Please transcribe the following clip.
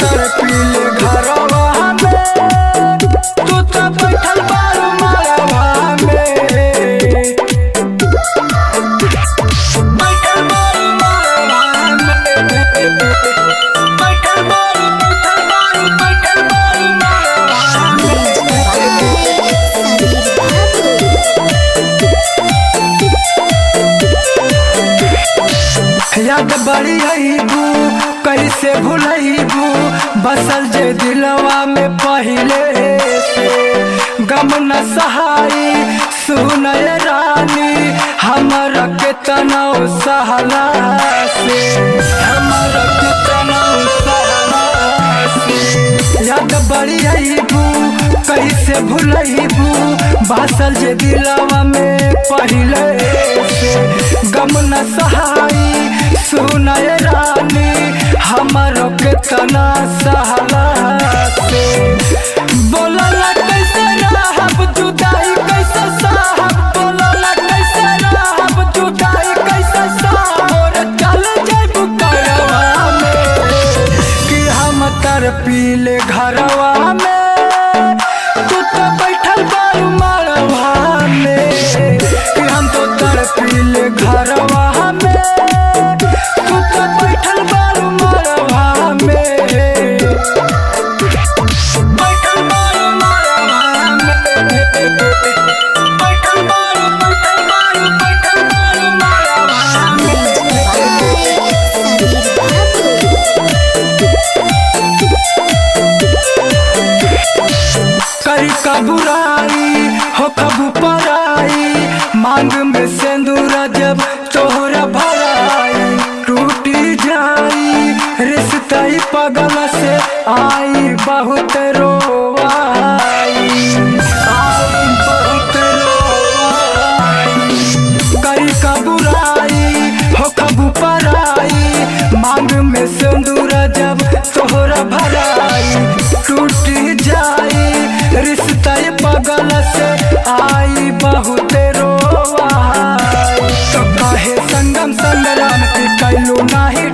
तर पीले घरवा में, तू तो बैठल बारू मरवा में, बैठल बारू मरवा में, बैठल बारू मरवा में। याद बड़ी अईबू कैसे भूलईबू, बसल जे दिलवा में पहिले से, गम न सहाई सुनय रानी हमरा के तनाव सहला से, हमरा के तनाव सहला से। याद बड़ी अईबू कैसे भूलईबू, बसल जे दिलवा में पहिले से, गम न सहाई सुनय रानी हमरो के तना सहला से। बोलला कैसे रहब जुदाई कैसे साहब, बोलला कैसे रहब जुदाई कैसे साहब, चल जइबू करवा में कि हम तर पीले घरवा में, तू तो बैठल बारू मरवा में कि हम तो तर पीले घरवा में, बैठल बारू मरवा में, बैठल बारू मरवा में, बैठल बारू मरवा में। करी का बुराई हो कबू पराई, मांग में सिंदूर जब तोहरा भराई, टूटी जाई रिश्ता पगल से आई बहुत रोवाई, आई बहुत रोवाई। करी का बुराई हो कबू पराई, मांग में सिंदूर जब तोहरा भराई, टूटी जाई रिश्ता पगल से आई बहुत रोवाई। तो काहे संगम संग्राम की कैलू नाही